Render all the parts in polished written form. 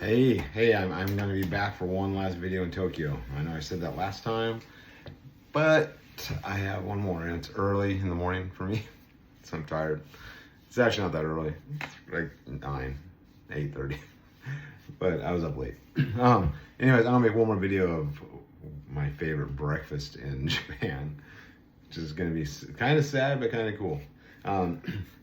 Hey, I'm gonna be back for one last video in Tokyo. I know I said that last time, but I have one more, and it's early in the morning for me, so I'm tired. It's actually not that early. It's like 8:30, but I was up late. Anyways, I'm gonna make one more video of my favorite breakfast in Japan, which is gonna be kind of sad, but kind of cool.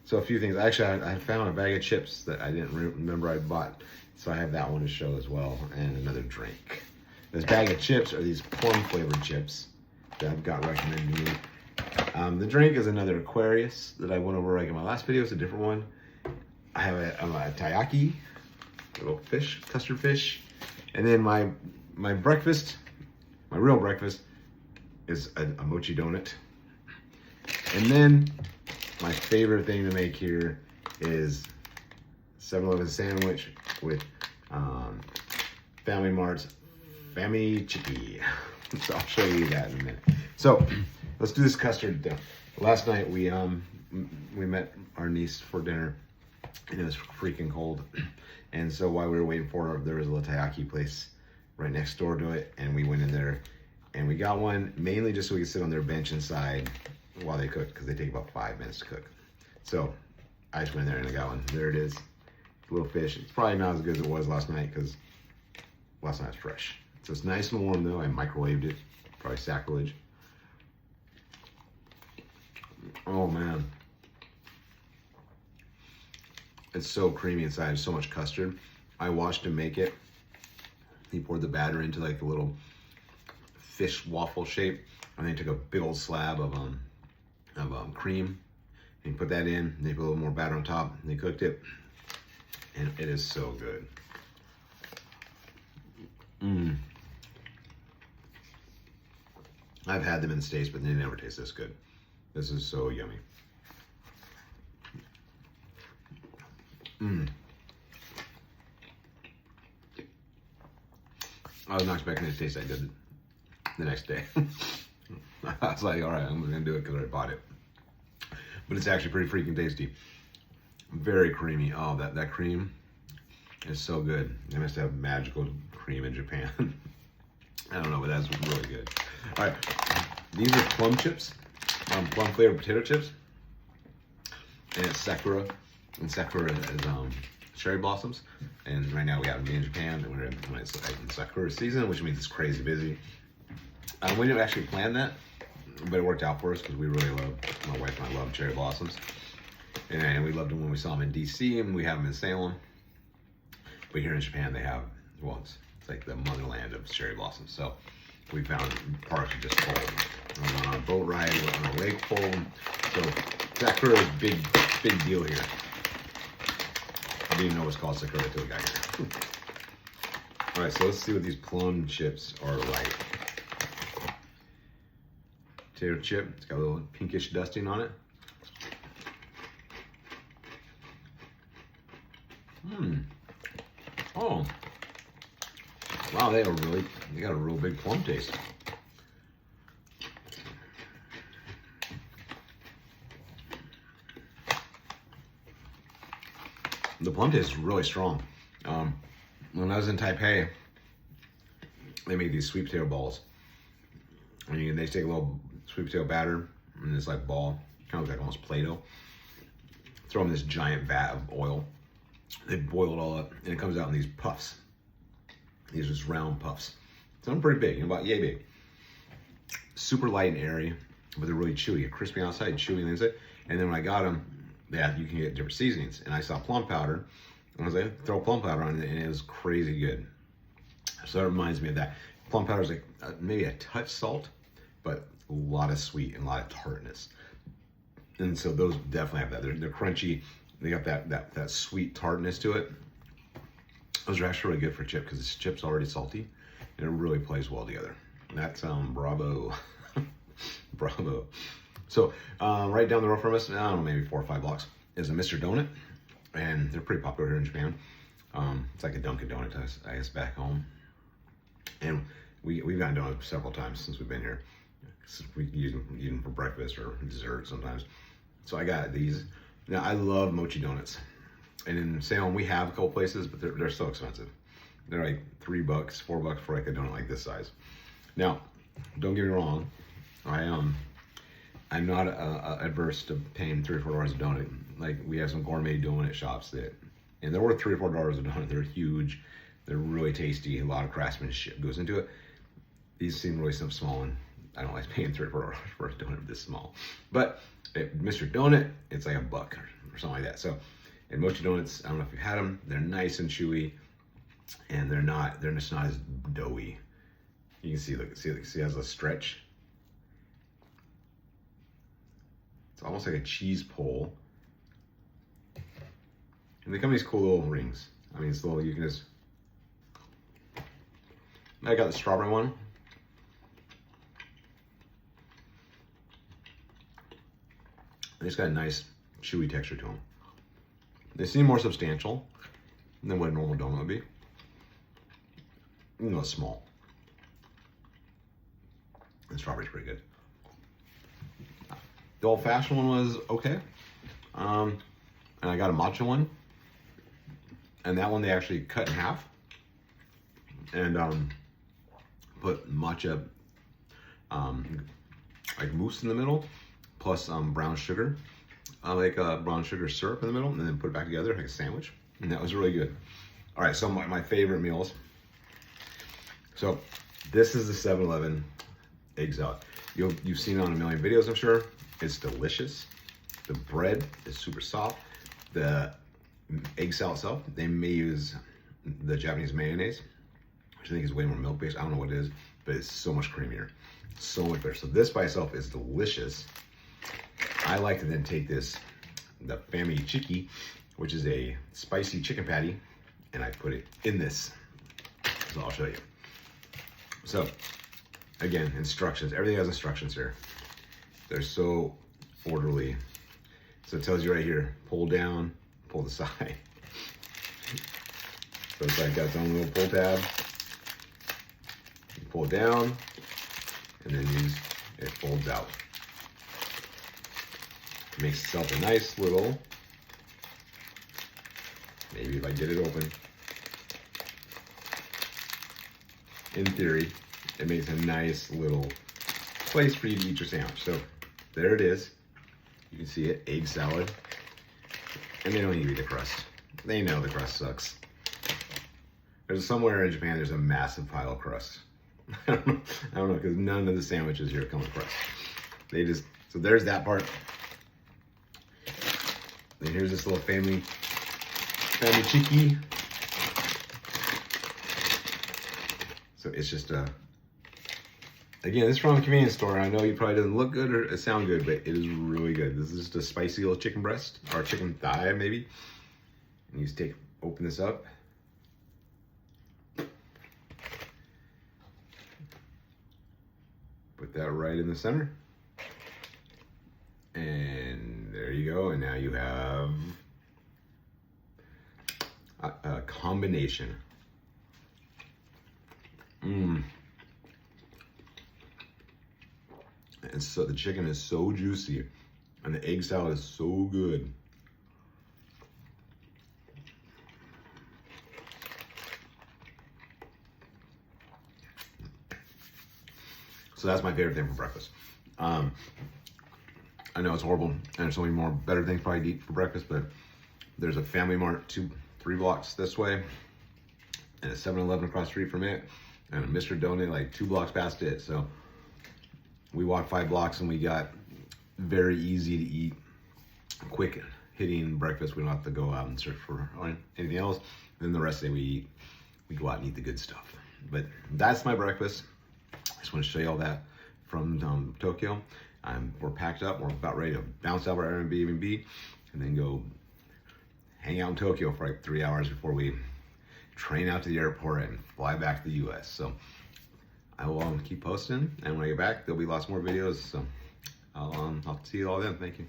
So a few things. Actually, I found a bag of chips that I didn't remember I bought. So I have that one to show as well, and another drink. This bag of chips are these plum flavored chips that I've got recommended to me. The drink is another Aquarius that I went over like in my last video. It's a different one. I have a taiyaki, a little fish, custard fish. And then my breakfast, my real breakfast, is a mochi donut. And then my favorite thing to make here is 7-Eleven sandwich with Family Mart's Famichiki. So I'll show you that in a minute. So let's do this custard. Last night we met our niece for dinner, and it was freaking cold. And so while we were waiting for her, there was a little taiyaki place right next door to it, and we went in there and we got one mainly just so we could sit on their bench inside while they cook, because they take about 5 minutes to cook. So I just went in there and I got one. There it is. Little fish. It's probably not as good as it was last night because last night was fresh. So it's nice and warm though. I microwaved it. Probably sacrilege. Oh man. It's so creamy inside. There's so much custard. I watched him make it. He poured the batter into like a little fish waffle shape, and then he took a big old slab of cream, and he put that in, and they put a little more batter on top, and they cooked it. And it is so good. I've had them in the States, but they never taste this good. This is so yummy. I was not expecting it to taste that good the next day. I was like, all right, I'm gonna do it because I bought it. But it's actually pretty freaking tasty. Very creamy. Oh, that cream is so good. They must have magical cream in Japan. I don't know, but that's really good. All right, these are plum chips, plum flavored potato chips, and it's sakura. And sakura is cherry blossoms. And right now we have them in Japan, and when it's like in sakura season, which means it's crazy busy. We didn't actually plan that, but it worked out for us because we really love, my wife and I love cherry blossoms. And we loved them when we saw them in DC, and we have them in Salem. But here in Japan, they have, well, it's like the motherland of cherry blossoms. So we found parks just full. We went on a boat ride, we went on a lake full. So sakura is big deal here. I didn't even know it was called sakura until we got here. All right, so let's see what these plum chips are like. Potato chip, it's got a little pinkish dusting on it. Oh, wow, they got a real big plum taste. The plum taste is really strong. When I was in Taipei, they made these sweet potato balls. And they take a little sweet potato batter in this like ball, kind of like almost Play-Doh. Throw them in this giant vat of oil. They boil it all up, and it comes out in these puffs. These are just round puffs. So they're pretty big, about yay big. Super light and airy, but they're really chewy. Crispy outside, chewy on the inside. And then when I got them, you can get different seasonings. And I saw plum powder, and I was like, throw plum powder on it, and it was crazy good. So that reminds me of that. Plum powder is like maybe a touch salt, but a lot of sweet and a lot of tartness. And so those definitely have that. They're crunchy. They got that sweet tartness to it. Those are actually really good for chip because this chip's already salty, and it really plays well together. That's bravo, bravo. So right down the road from us, I don't know, maybe 4 or 5 blocks, is a Mr. Donut, and they're pretty popular here in Japan. It's like a Dunkin' Donuts, I guess, back home. And we've gotten donuts several times since we've been here. We use them for breakfast or dessert sometimes. So I got these. Now I love mochi donuts, and in Salem we have a couple places, but they're so expensive. They're like $3, $4 for like a donut like this size. Now, don't get me wrong, I'm not adverse to paying $3 or $4 a donut. Like, we have some gourmet donut shops that, and they're worth $3 or $4 a donut. They're huge, they're really tasty. A lot of craftsmanship goes into it. These seem really small, and I don't like paying $3 or $4 for a donut this small. But at Mr. Donut, it's like $1 or something like that. So, and Mochi donuts, I don't know if you've had them. They're nice and chewy, and they're just not as doughy. You can see, look, see, it has a stretch. It's almost like a cheese pull. And they come in these cool little rings. I mean, it's little, you can just, I got the strawberry one. They just got a nice chewy texture to them. They seem more substantial than what a normal donut would be. Even though it's small. The strawberry's pretty good. The old-fashioned one was okay. And I got a matcha one. And that one they actually cut in half. And put matcha like mousse in the middle, plus brown sugar. Like brown sugar syrup in the middle, and then put it back together like a sandwich. And that was really good. All right, so my favorite meals. So this is the 7-Eleven egg salad. You've seen it on a million videos, I'm sure. It's delicious. The bread is super soft. The egg salad itself, they may use the Japanese mayonnaise, which I think is way more milk-based. I don't know what it is, but it's so much creamier. So much better. So this by itself is delicious. I like to then take the Famichiki, which is a spicy chicken patty, and I put it in this. So I'll show you. So, again, instructions. Everything has instructions here. They're so orderly. So it tells you right here, pull down, pull the side. So it's like got its own little pull tab. You pull it down, and then it folds out. It makes itself a nice little, maybe if I get it open, in theory, it makes a nice little place for you to eat your sandwich. So there it is. You can see it, egg salad. And they don't even eat the crust. They know the crust sucks. There's somewhere in Japan, there's a massive pile of crust. I don't know, because none of the sandwiches here come with crust. So there's that part. Then here's this little Famichiki. So it's just again, this is from a convenience store. I know it probably doesn't look good or sound good, but it is really good. This is just a spicy little chicken breast, or chicken thigh maybe. And you just open this up. Put that right in the center. And there you go. And now you have a combination. And so the chicken is so juicy, and the egg salad is so good. So that's my favorite thing for breakfast. I know it's horrible, and there's so many more better things probably to eat for breakfast, but there's a Family Mart 2-3 blocks this way, and a 7-Eleven across the street from it, and a Mr. Donut like 2 blocks past it. So we walked 5 blocks and we got very easy to eat, quick hitting breakfast. We don't have to go out and search for anything else. Then the rest of the day we go out and eat the good stuff. But that's my breakfast. I just want to show you all that from Tokyo. We're packed up. We're about ready to bounce out of our Airbnb and then go hang out in Tokyo for like 3 hours before we train out to the airport and fly back to the US. So I will keep posting, and when I get back, there'll be lots more videos. So I'll see you all then. Thank you.